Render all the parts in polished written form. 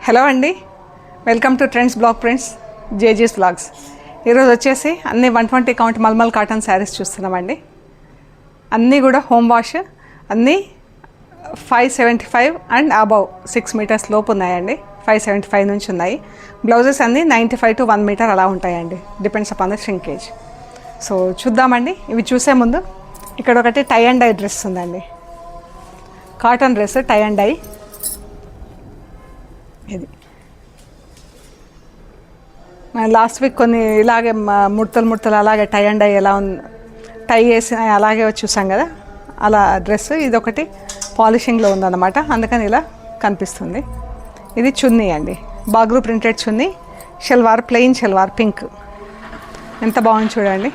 Hello అండి, welcome to trends blog prints జేజీస్ vlogs. ఈరోజు వచ్చేసి అన్ని 120 కౌంట్ మల్మల్ కాటన్ శారీస్ చూస్తున్నామండి. అన్నీ కూడా హోమ్ వాష్, అన్నీ 575 అండ్ అబవ్ 6 మీటర్స్ లోపు ఉన్నాయండి. 575 నుంచి ఉన్నాయి. బ్లౌజెస్ అన్నీ 95 to 1 మీటర్ అలా ఉంటాయండి, depends upon the shrinkage. So చూద్దామండి. ఇవి చూసే ముందు ఇక్కడ ఒకటి టై అండ్ డై డ్రెస్ ఉందండి, cotton dress tie and dye. ఇది లాస్ట్ వీక్ కొన్ని ఇలాగే ముడతలు అలాగే టై అండ్ డై ఎలా ఉంది, టై వేసి అలాగే చూసాం కదా, అలా డ్రెస్. ఇది ఒకటి పాలిషింగ్లో ఉందన్నమాట, అందుకని ఇలా కనిపిస్తుంది. ఇది చున్నీ అండి, బాగ్రూ ప్రింటెడ్ చున్నీ, షల్వార్ ప్లెయిన్ షల్వార్ పింక్. ఎంత బాగుంది చూడండి.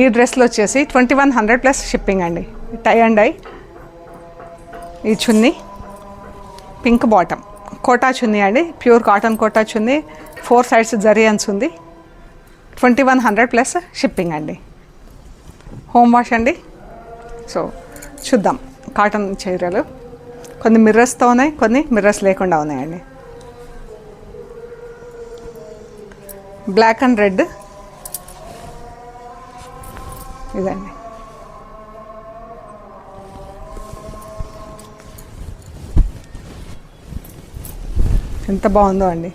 ఈ డ్రెస్లో వచ్చేసి 2100 ప్లస్ షిప్పింగ్ అండి. టై అండ్ డై ఈ చున్నీ, పింక్ బాటమ్, కోటా చున్నీ అండి, ప్యూర్ కాటన్ కోటా చున్నీ, 4 సైడ్స్ జరియన్స్ ఉంది. 2100 ప్లస్ షిప్పింగ్ అండి. హోమ్ వాష్ అండి. సో చూద్దాం. కాటన్ చీరలు కొన్ని మిర్రర్స్తో ఉన్నాయి, కొన్ని మిర్రర్స్ లేకుండా ఉన్నాయండి. బ్లాక్ అండ్ రెడ్ ఇదండి. ఎంత బాగుందో అండి.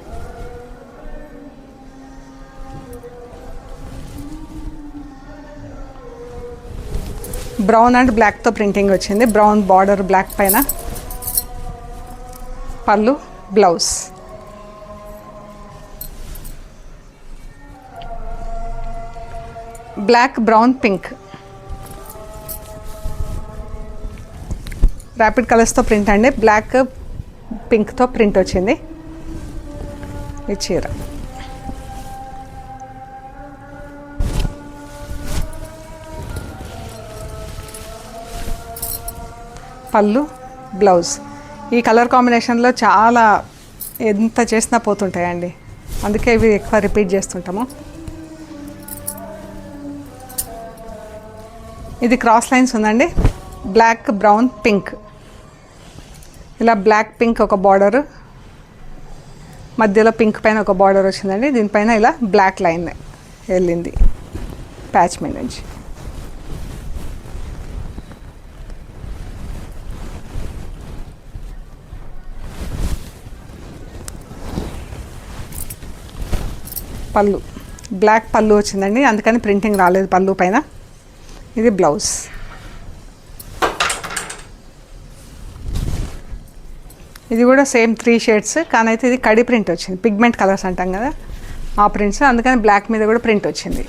బ్రౌన్ అండ్ బ్లాక్తో ప్రింటింగ్ వచ్చింది. బ్రౌన్ బార్డర్ బ్లాక్ పైన, పళ్ళు, blouse. Black, brown, pink, rapid కలర్స్తో ప్రింట్ అండి. బ్లాక్ పింక్తో ప్రింట్ వచ్చింది ఈ చీర. పళ్ళు, బ్లౌజ్. ఈ కలర్ కాంబినేషన్లో చాలా ఎంత చేసినా పోతుంటాయండి, అందుకే ఇవి ఎక్కువ రిపీట్ చేస్తుంటాము. ఇది క్రాస్ లైన్స్ ఉందండి, బ్లాక్, బ్రౌన్, పింక్. ఇలా బ్లాక్ పింక్ ఒక బార్డర్, మధ్యలో పింక్ పైన ఒక బార్డర్ వచ్చిందండి. దీనిపైన ఇలా బ్లాక్ లైన్ వెళ్ళింది ప్యాచ్ మీద నుంచి. పళ్ళు, బ్లాక్ పళ్ళు వచ్చిందండి, అందుకని ప్రింటింగ్ రాలేదు పళ్ళు పైన. ఇది బ్లౌజ్. ఇది కూడా సేమ్ 3 షేడ్స్, కానీ అయితే ఇది కడి ప్రింట్ వచ్చింది. పిగ్మెంట్ కలర్స్ అంటాం కదా, ఆ ప్రింట్స్, అందుకని బ్లాక్ మీద కూడా ప్రింట్ వచ్చింది.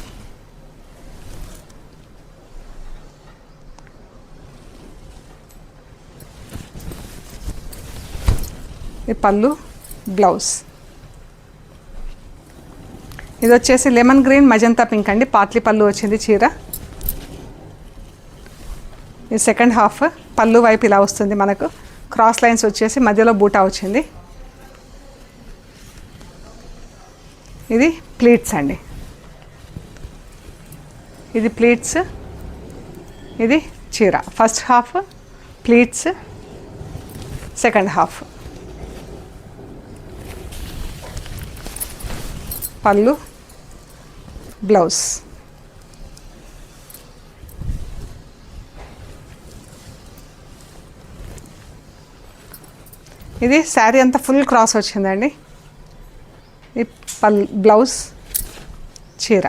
ఇది పళ్ళు, బ్లౌజ్. ఇది వచ్చేసి లెమన్ గ్రీన్, మజంతా పింక్ అండి, పాట్లీ పళ్ళు వచ్చింది చీర. ఇది సెకండ్ హాఫ్. పళ్ళు వైపు ఇలా వస్తుంది మనకు, క్రాస్ లైన్స్ వచ్చేసి మధ్యలో బూటా వచ్చింది. ఇది ప్లీట్స్ అండి, ఇది ప్లీట్స్, ఇది చీర. First half pleats, second half పళ్ళు, బ్లౌజ్. ఇది శారీ అంతా ఫుల్ క్రాస్ వచ్చిందండి. ఈ బ్లౌజ్, చీర.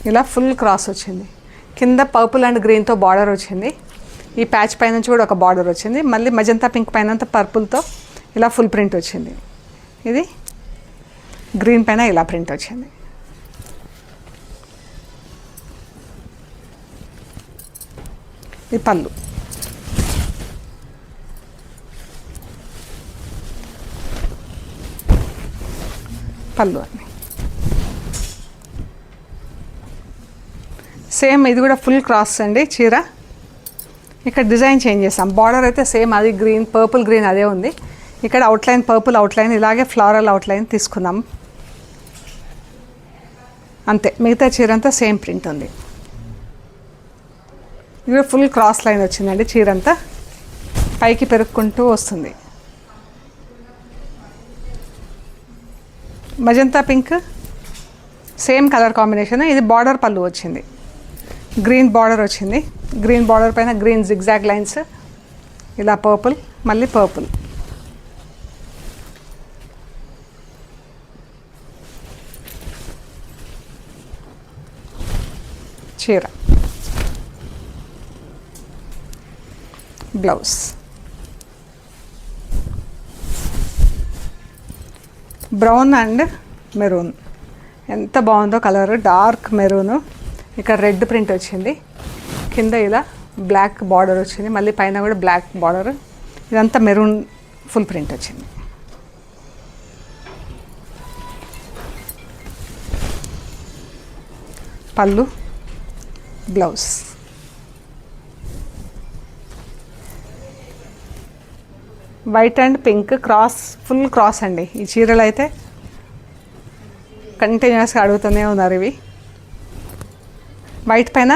ఇలా ఫుల్ క్రాస్ వచ్చింది. కింద పర్పుల్ అండ్ గ్రీన్తో బార్డర్ వచ్చింది. ఈ ప్యాచ్ పై నుంచి కూడా ఒక బార్డర్ వచ్చింది. మళ్ళీ మజంతా పింక్ పైన పర్పుల్తో ఇలా ఫుల్ ప్రింట్ వచ్చింది. ఇది గ్రీన్ పైన ఇలా ప్రింట్ వచ్చింది. ఈ పళ్ళు, పళ్ళు అండి. సేమ్ ఇది కూడా ఫుల్ క్రాస్ అండి చీర. ఇక్కడ డిజైన్ చేంజ్ చేస్తాం. బార్డర్ అయితే సేమ్ అది గ్రీన్, పర్పుల్ గ్రీన్ అదే ఉంది. ఇక్కడ అవుట్లైన్, పర్పుల్ అవుట్లైన్, ఇలాగే ఫ్లోరల్ అవుట్లైన్ తీసుకున్నాం. అంతే. మిగతా చీర అంతా సేమ్ ప్రింట్ ఉంది. ఇది ఫుల్ క్రాస్ లైన్ వచ్చిందండి. చీర అంతా పైకి పెరుక్కుంటూ వస్తుంది. Magenta pink same colour combination. ఇది బార్డర్ పళ్ళు వచ్చింది, గ్రీన్ బార్డర్ వచ్చింది. గ్రీన్ బార్డర్ పైన గ్రీన్ జిగ్జాగ్ లైన్స్, ఇలా పర్పుల్, మళ్ళీ పర్పుల్. చీర బ్లౌజ్ బ్రౌన్ అండ్ మెరూన్. ఎంత బాగుందో కలర్, డార్క్ మెరూన్. ఇక్కడ రెడ్ ప్రింట్ వచ్చింది, కింద ఇలా బ్లాక్ బార్డర్ వచ్చింది, మళ్ళీ పైన కూడా బ్లాక్ బార్డర్. ఇదంతా మెరూన్ ఫుల్ ప్రింట్ వచ్చింది. పళ్ళు, blouse. White and pink cross, full cross అండి. ఈ చీరలు అయితే కంటిన్యూస్గా అడుగుతూనే ఉన్నారు ఇవి. వైట్ పైన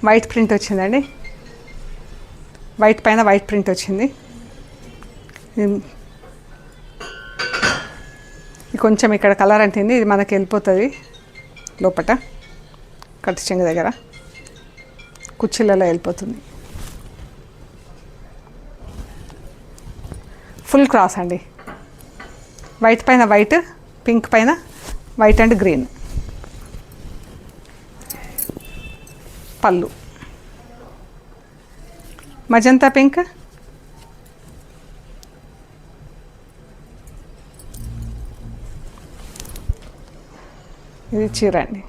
వైట్ ప్రింట్ వచ్చిందండి, వైట్ పైన వైట్ ప్రింట్ వచ్చింది. కొంచెం ఇక్కడ కలర్ అంటింది, ఇది మనకి వెళ్ళిపోతుంది లోపట కట్టు చెంగు దగ్గర, కుర్చీలలో వెళ్ళిపోతుంది. ఫుల్ క్రాస్ అండి. వైట్ పైన వైట్, పింక్ పైన వైట్ అండ్ గ్రీన్. పళ్ళు మజంతా పింక్, ఇది చీర అండి.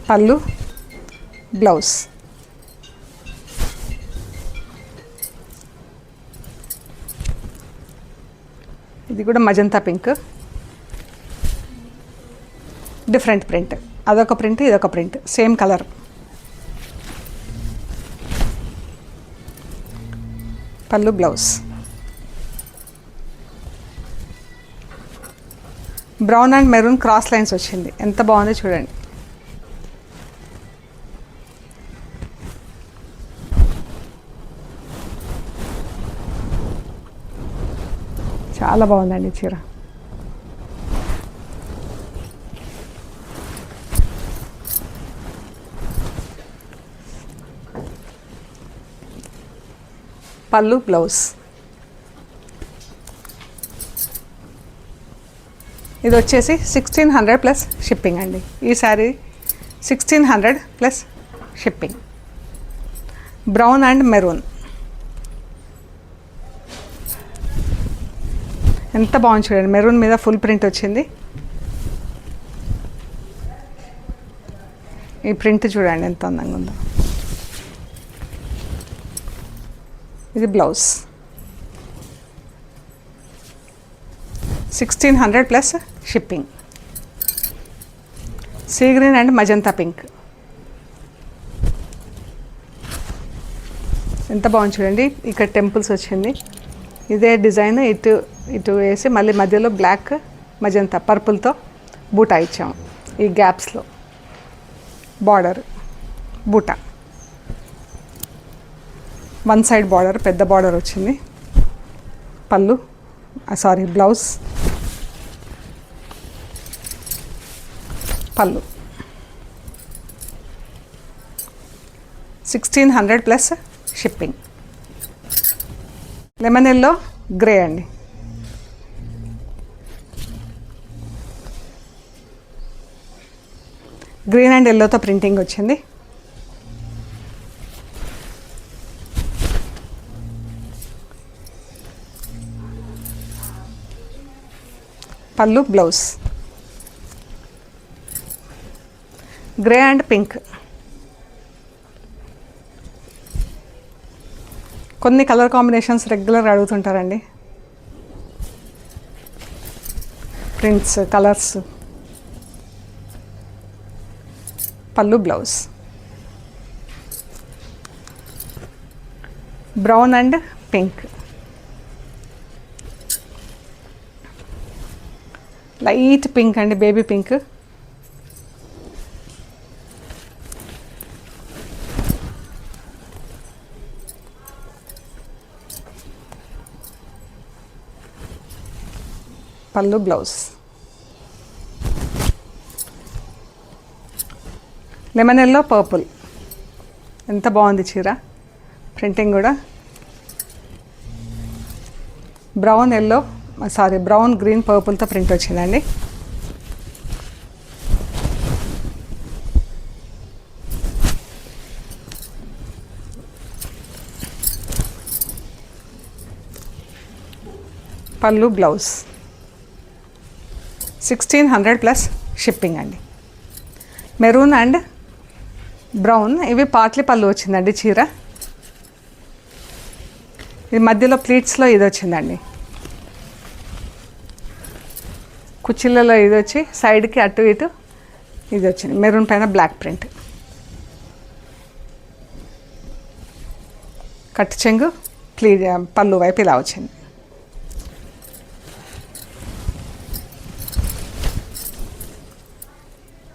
పళ్ళు, బ్లౌజ్. ఇది కూడా మజంతా పింక్, డిఫరెంట్ ప్రింట్. అదొక ప్రింట్, ఇదొక ప్రింట్, సేమ్ కలర్. పళ్ళు, blouse. Brown and maroon cross lines వచ్చింది, ఎంత బాగుందో చూడండి. చాలా బాగుందండి చీర. పళ్ళు, బ్లౌజ్. ఇది వచ్చేసి 1600 ప్లస్ షిప్పింగ్ అండి. ఈ sari 1600 plus shipping. Brown and maroon, ఎంత బాగుంది చూడండి. మెరూన్ మీద ఫుల్ ప్రింట్ వచ్చింది. ఈ ప్రింట్ చూడండి ఎంత అందంగా ఉందో. ఇది blouse. 1600 plus shipping. Sea green and magenta pink. ఎంత బాగుంది చూడండి. ఇక్కడ టెంపుల్స్ వచ్చింది, ఇదే డిజైన్ ఇటు ఇటు వేసి మళ్ళీ మధ్యలో బ్లాక్ మజంతా పర్పుల్తో బూటా ఇచ్చాము. ఈ గ్యాప్స్లో బార్డర్ బూటా, వన్ సైడ్ బార్డర్, పెద్ద బార్డర్ వచ్చింది. పళ్ళు, సారీ బ్లౌజ్. పళ్ళు 1600 plus shipping. Lemon yellow grey అండి. గ్రీన్ అండ్ ఎల్లోతో ప్రింటింగ్ వచ్చింది. పళ్ళు, బ్లౌజ్. Grey and pink. కొన్ని కలర్ కాంబినేషన్స్ రెగ్యులర్ అడుగుతుంటారండి, ప్రింట్స్, కలర్స్. పళ్ళు blouse brown and pink, light pink అండి, బేబీ పింక్. పళ్ళు బ్లౌజ్ లెమన్ ఎల్లో పర్పుల్, ఎంత బాగుంది చీర, ప్రింటింగ్ కూడా. బ్రౌన్ గ్రీన్ పర్పుల్తో ప్రింట్ వచ్చిందండి. పళ్ళు బ్లౌజ్ 1600 ప్లస్ షిప్పింగ్ అండి. మెరూన్ అండ్ బ్రౌన్, ఇవి పాట్లీ పళ్ళు వచ్చిందండి చీర. ఇది మధ్యలో ప్లీట్స్లో ఇది వచ్చిందండి, కుచ్చిళ్ళలో ఇది వచ్చి సైడ్కి అటు ఇటు ఇది వచ్చింది. మెరూన్ పైన బ్లాక్ ప్రింట్, కట్ చెంగు పళ్ళు వైపు ఇలా వచ్చింది.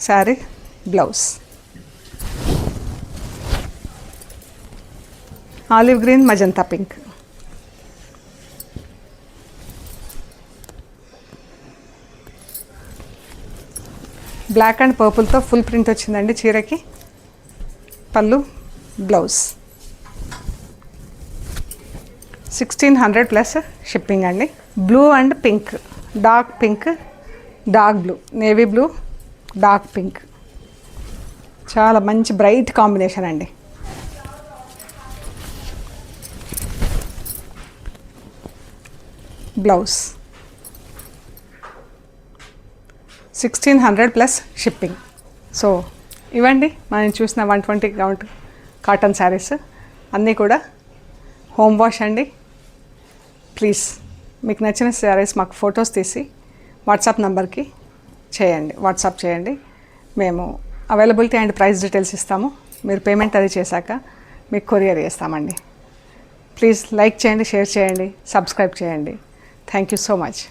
Sari blouse olive green magenta pink, black and పర్పుల్తో ఫుల్ ప్రింట్ వచ్చిందండి చీరకి. పళ్ళు బ్లౌజ్ 1600 ప్లస్ షిప్పింగ్ అండి. Blue and pink, dark pink, dark blue, navy blue, dark pink, చాలా మంచి బ్రైట్ కాంబినేషన్ అండి. Blouse 1600 plus shipping. సో ఇవ్వండి మనం చూసిన 120 కౌంట్ కాటన్ శారీస్ అన్నీ కూడా హోమ్ వాష్ అండి. ప్లీజ్ మీకు నచ్చిన శారీస్ మాకు ఫొటోస్ తీసి వాట్సాప్ నెంబర్కి వాట్సాప్ చేయండి. మేము అవైలబిలిటీ అండ్ ప్రైస్ డీటెయిల్స్ ఇస్తాము. మీరు పేమెంట్ అది చేశాక మీకు కొరియర్ చేస్తామండి. ప్లీజ్ లైక్ చేయండి, షేర్ చేయండి, సబ్స్క్రైబ్ చేయండి. Thank you so much.